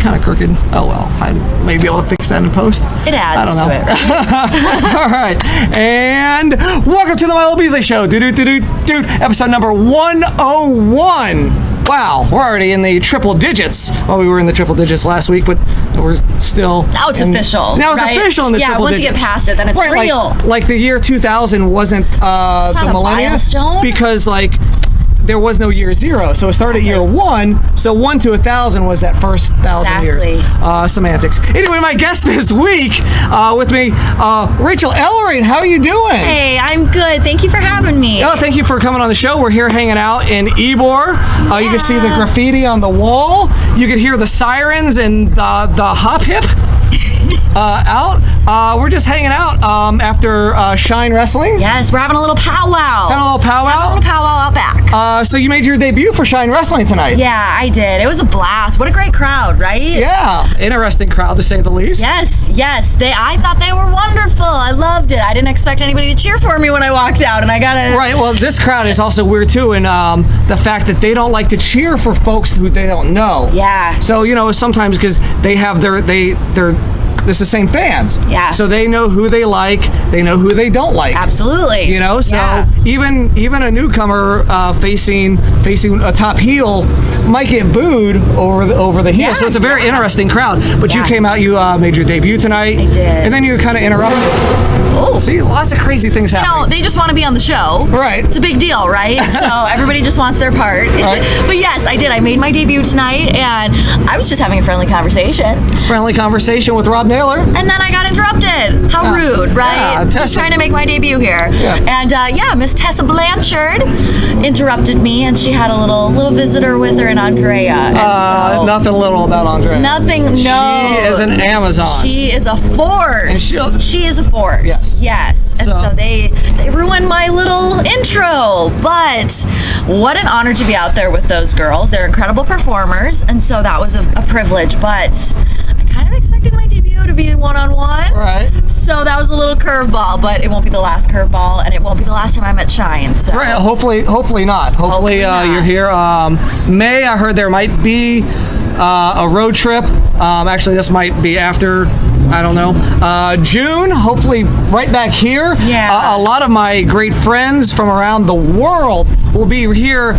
kind of crooked. Oh well, I may be able to fix that in post. It adds to it. Right? All right, and welcome to the Milo Beasley Show. Episode number 101. Wow, we're already in the triple digits. Well, we were in the triple digits last week, but we're still... Now it's official. Now it's official in the triple digits. Yeah, once you get past it, then it's real. Like the year 2000 wasn't the millennium. Milestone? Because, like, there was no year 0, so it started at year 1. So 1 to 1,000 was that first 1,000 years. Semantics. Anyway, my guest this week with me, Rachael Ellering. How are you doing? Hey, I'm good. Thank you for having me. Oh, thank you for coming on the show. We're here hanging out in Ybor. You can see the graffiti on the wall. You can hear the sirens and the hop hip. We're just hanging out after Shine Wrestling. Yes, we're having a little powwow. Having a little powwow out back. So you made your debut for Shine Wrestling tonight. Yeah, I did. It was a blast. What a great crowd, right? Yeah, interesting crowd to say the least. Yes. I thought they were wonderful. I loved it. I didn't expect anybody to cheer for me when I walked out, and I got a... Right, well, this crowd is also weird too, and the fact that they don't like to cheer for folks who they don't know. Yeah. So, sometimes because they have it's the same fans. Yeah. So they know who they like, they know who they don't like. Absolutely. So even a newcomer facing a top heel might get booed over the heel. So it's a very interesting crowd. But you came out, you made your debut tonight. I did. And then you kind of interrupted. Oh. See, lots of crazy things happening. They just want to be on the show. Right. It's a big deal, right? So everybody just wants their part. Right. But yes, I did. I made my debut tonight, and I was just having a friendly conversation. Friendly conversation with Rob Naylor. And then I got interrupted. How rude, right? Yeah, just trying to make my debut here. Yeah. And Miss Tessa Blanchard interrupted me, and she had a little visitor with her in Andrea. And nothing little about Andrea. Nothing, no. She is an Amazon. She is a force. She is a force. Yes. And so they ruined my little intro. But what an honor to be out there with those girls. They're incredible performers, and so that was a privilege. But I kind of expected my debut to be one-on-one. Right. So that was a little curveball, but it won't be the last curveball, and it won't be the last time I'm at Shine. So. Right. Hopefully not. Hopefully you're here. May, I heard there might be a road trip. Actually, this might be after, I don't know. June, hopefully right back here. Yeah. A lot of my great friends from around the world will be here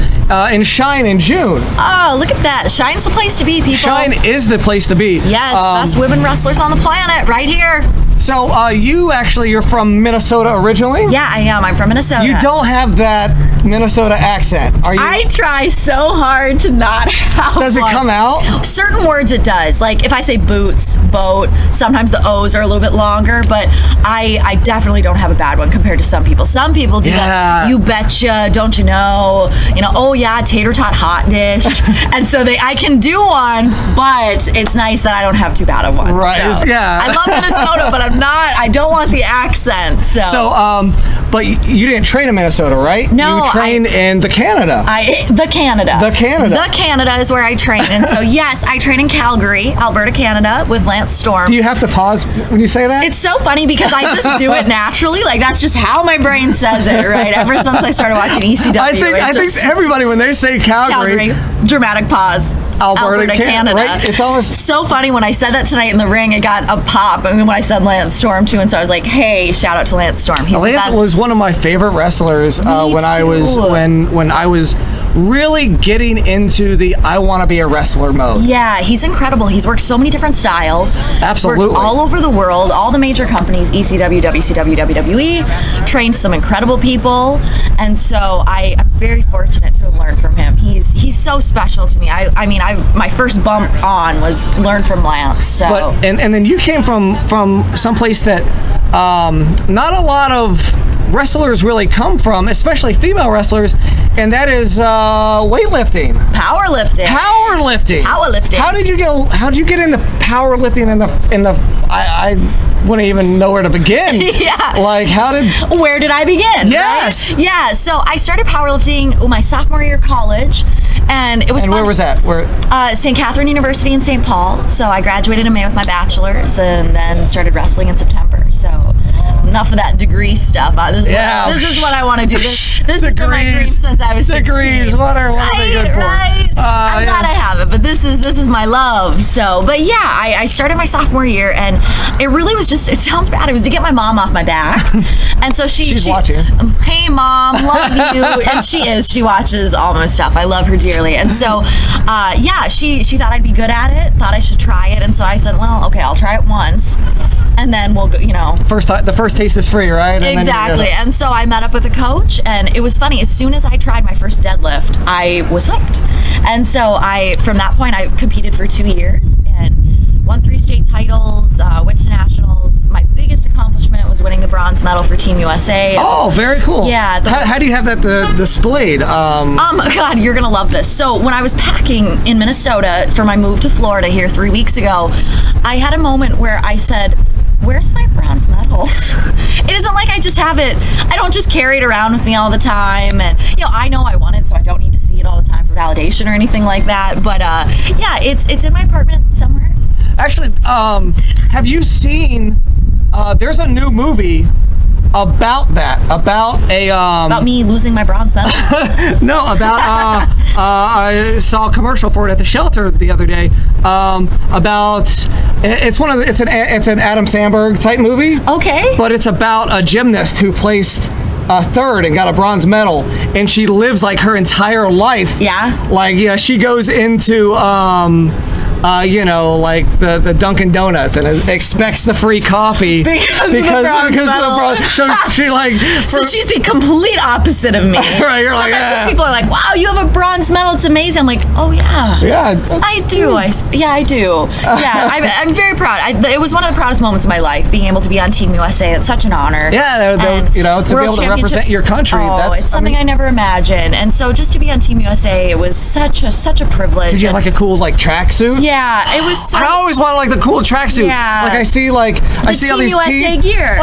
in Shine in June. Oh, look at that. Shine's the place to be, people. Shine is the place to be. Yes, best women wrestlers on the planet, right here. So you're from Minnesota originally? Yeah, I am. I'm from Minnesota. You don't have that Minnesota accent, are you? I try so hard to not have Does it come out? Certain words it does. Like if I say boots, boat, sometimes the O's are a little bit longer, but I definitely don't have a bad one compared to some people. Some people do that. You betcha, don't you know? Oh yeah, tater tot hot dish. And so I can do one, but it's nice that I don't have too bad of one. Right, so, yeah. I love Minnesota, but I don't want the accent. So but you didn't train in Minnesota, right? No. You trained in Canada. The Canada. The Canada is where I train. And so, yes, I train in Calgary, Alberta, Canada, with Lance Storm. Do you have to pause when you say that? It's so funny because I just do it naturally. Like, that's just how my brain says it, right? Ever since I started watching ECW. I think everybody, when they say Calgary, dramatic pause. Alberta, Canada. Right? It's almost so funny. When I said that tonight in the ring, it got a pop. I mean, when I said Lance Storm too, and so I was like, "Hey, shout out to Lance Storm." Lance was one of my favorite wrestlers when I was really getting into the I want to be a wrestler mode. Yeah, he's incredible. He's worked so many different styles. Absolutely. Worked all over the world, all the major companies, ECW, WCW, WWE, trained some incredible people. And so I'm very fortunate to have learned from him. He's so special to me. I mean, my first bump on was learn from Lance. So. But, and then you came from someplace that not a lot of wrestlers really come from, especially female wrestlers, and that is weightlifting. Powerlifting. How did you get into powerlifting I wouldn't even know where to begin. Yeah. Like, where did I begin? Yes. Right? Yeah. So I started powerlifting my sophomore year of college, and it was fun. Where was that? St. Catherine University in St. Paul. So I graduated in May with my bachelor's, and then started wrestling in September. So enough of that degree stuff. This is what I want to do. This has been my dream since I was 16. Degrees, what are they good for? Right. I'm glad I have it, but this is my love. So, but yeah, I started my sophomore year, and it really was just, it sounds bad, it was to get my mom off my back. And so she's watching. Hey mom, love you. And she watches all my stuff. I love her dearly. And so she thought I'd be good at it, thought I should try it. And so I said, well, okay, I'll try it once, and then we'll go, the first taste is free, right? Exactly. And so I met up with a coach, and it was funny, as soon as I tried my first deadlift, I was hooked. And so from that point, I competed for 2 years and won 3 state titles, went to nationals. My biggest accomplishment was winning the bronze medal for Team USA. Oh, very cool. Yeah. How do you have that displayed? God, you're gonna love this. So when I was packing in Minnesota for my move to Florida here 3 weeks ago, I had a moment where I said, where's my bronze medal? It isn't like I just have it. I don't just carry it around with me all the time. And, I know I won it, so I don't need to see it all the time for validation or anything like that. But, it's in my apartment somewhere. Actually, have you seen, there's a new movie about that, about me losing my bronze medal? No, I saw a commercial for it at the shelter the other day, it's an Adam Sandberg type movie. Okay. But it's about a gymnast who placed third and got a bronze medal, and she lives like her entire life. Yeah. Like, she goes into like the Dunkin' Donuts and expects the free coffee because of the bronze. So so she's the complete opposite of me. Right, you're Sometimes like, people are like, "Wow, you have a bronze medal! It's amazing." I'm like, "Oh yeah, I do. I do. Yeah, I'm very proud. It was one of the proudest moments of my life, being able to be on Team USA. It's such an honor. Yeah, to be able to represent your country. It's something I never imagined. And so just to be on Team USA, it was such a privilege. Did you have like a cool tracksuit? Yeah, it was. So I always wanted the cool tracksuit. Yeah. I see all these Team USA gear.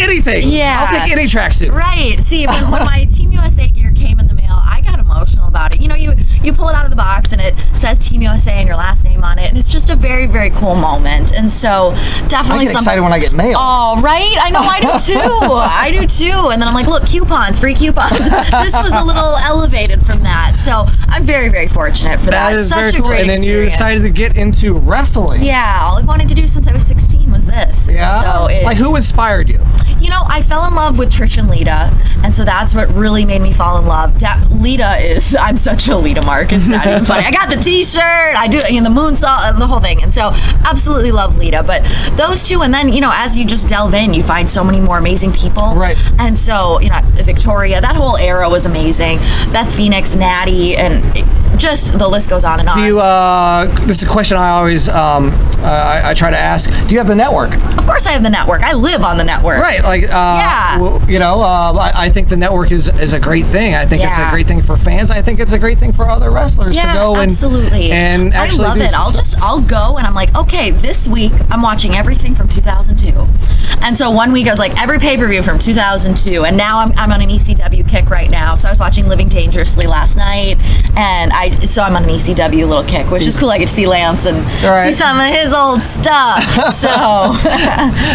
Anything. Yeah. I'll take any tracksuit. Right. See, when my Team USA gear came in the mail, I got emotional about it. You pull it out of the box and it says Team USA and your last name on it, and it's just a very, very cool moment. And so definitely I get excited when I get mail. Oh, right. I know. I do too. I do too. And then I'm like, look, coupons, free coupons. This was a little elevated from that. So I'm very, very fortunate for that. That is such very a cool. great And then experience. you decided to get into wrestling. Yeah, all I wanted to do since I was 16 was this. Yeah. So who inspired you? I fell in love with Trish and Lita, and so that's what really made me fall in love. I'm such a Lita mark. It's not even funny. I got the T-shirt. I do the moonsault, the whole thing, and so absolutely love Lita. But those two, and then as you just delve in, you find so many more amazing people. Right. And so Victoria, that whole era was amazing. Beth Phoenix, Natty, and just the list goes on and on. Do you? This is a question I always I try to ask. Do you have the network? Of course, I have the network. I live on the network. Right. I think the network is a great thing. I think it's a great thing for fans. I think it's a great thing for other wrestlers to go absolutely. and actually I love it. I'll go and I'm like, okay, this week I'm watching everything from 2002. And so one week I was like, every pay-per-view from 2002, and now I'm on an ECW kick right now. So I was watching Living Dangerously last night, and I'm on an ECW little kick, which is cool. I get to see Lance and see some of his old stuff.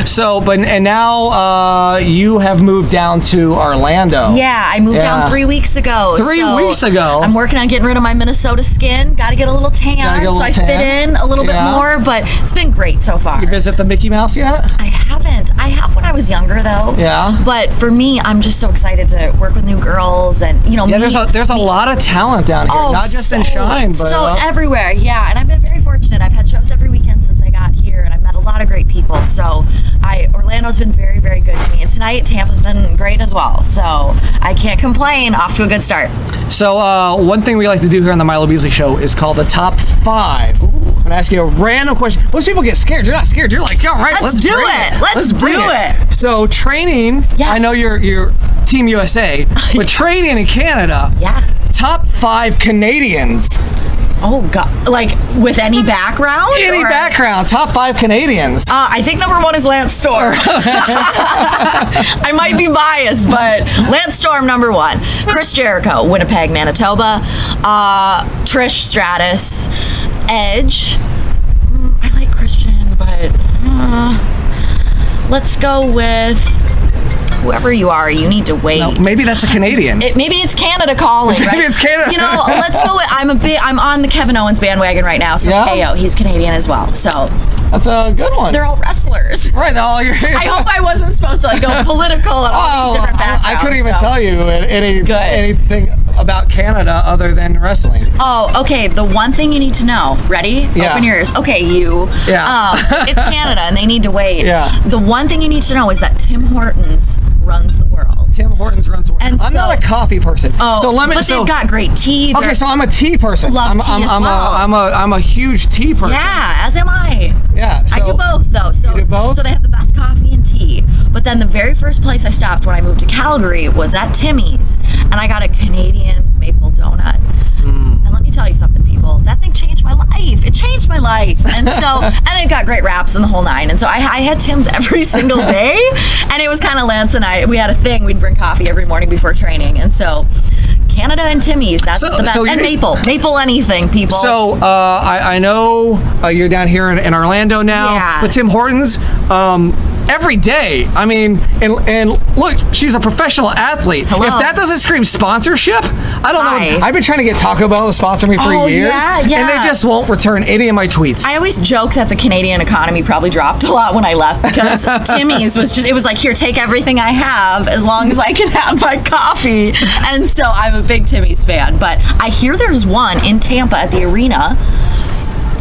So and now you have moved down to Orlando. Yeah, I moved down 3 weeks ago. 3 weeks ago. I'm working on getting rid of my Minnesota skin. Got to get a little tan so I fit in a little bit more, but it's been great so far. You visit the Mickey Mouse yet? I haven't. I have when I was younger though. Yeah. But for me, I'm just so excited to work with new girls and there's a lot of talent down here, not just in Shine, but everywhere. Yeah, and I've been very fortunate. I've had shows every weekend since I got here, and I've met a lot of great people. So Orlando's been very, very good to me, and tonight Tampa's been great as well. So I can't complain. Off to a good start. So one thing we like to do here on the Milo Beasley Show is called the top 5. I'm gonna ask you a random question. Most people get scared. You're not scared. You're like, all right, let's do it. Let's do it. So training. Yeah. I know you're Team USA, but training in Canada. Yeah. Top 5 Canadians. Oh God! Like with any background? Any background. Top 5 Canadians. I think number 1 is Lance Storm. I might be biased, but Lance Storm number 1. Chris Jericho, Winnipeg, Manitoba. Trish Stratus, Edge. I like Christian, but let's go with whoever you are, you need to wait. No, maybe that's a Canadian. Maybe it's Canada calling, right? Maybe it's Canada. You know, let's go with, I'm on the Kevin Owens bandwagon right now, so KO, he's Canadian as well, so. That's a good one. They're all wrestlers. Right, I hope I wasn't supposed to go political and all these different backgrounds. I couldn't even tell you anything about Canada other than wrestling. Oh, okay. The one thing you need to know. Ready? Yeah. Open your ears. Okay, you. Yeah. It's Canada and they need to wait. Yeah. The one thing you need to know is that Tim Hortons runs the world. Tim Hortons runs the world. And I'm not a coffee person. Oh, but they've got great tea. Okay, so I'm a tea person. Love tea as well. I'm a huge tea person. Yeah, as am I. Yeah. I do both though. So, you do both? So they have the best coffee and tea. But then the very first place I stopped when I moved to Calgary was at Timmy's, and I got a Canadian maple donut. And let me tell you something, people. That thing changed my life. It changed my life. And so, and they've got great wraps and the whole nine. And so I had Tim's every single day. And it was kind of Lance and I, we had a thing. We'd bring coffee every morning before training. And so Canada and Timmy's, that's the best. And maple anything, people. So I know you're down here in Orlando now. But Tim Hortons, every day. I mean, and look, she's a professional athlete. Hello. If that doesn't scream sponsorship, I don't know. I've been trying to get Taco Bell to sponsor me for years, and they just won't return any of my tweets. I always joke that the Canadian economy probably dropped a lot when I left because Timmy's it was like, here, take everything I have as long as I can have my coffee. And so I'm a big Timmy's fan, but I hear there's one in Tampa at the arena.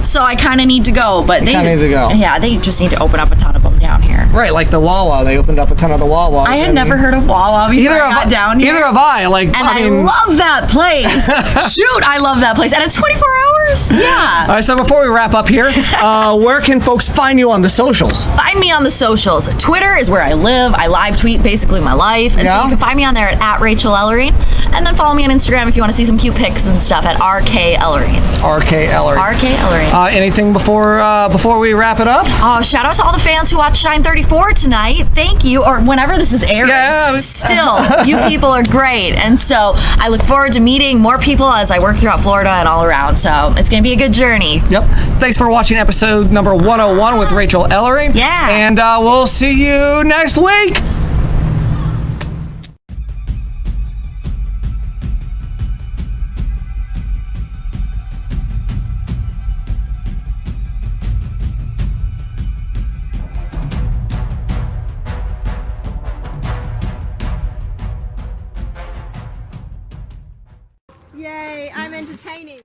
So I kind of need to go, but they need to go. Yeah, they just need to open up a ton of them down here. Right, like the Wawa. They opened up a ton of the Wawas. I had never heard of Wawa before I got down here. Either have I. I love that place. Shoot, I love that place. And it's 24 hours. Yeah. All right, so before we wrap up here, where can folks find you on the socials? Find me on the socials. Twitter is where I live. I live tweet basically my life. And so you can find me on there at Rachael Ellering. And then follow me on Instagram if you want to see some cute pics and stuff at RK Ellering. RK Ellering. RK Ellering. Anything before we wrap it up? Oh, shout out to all the fans who watched Shine 34 tonight. Thank you. Or whenever this is airing. Yeah. Still, you people are great. And so I look forward to meeting more people as I work throughout Florida and all around. So it's going to be a good journey. Yep. Thanks for watching episode number 101 with Rachael Ellering. Yeah. And we'll see you next week. Yay, I'm entertaining.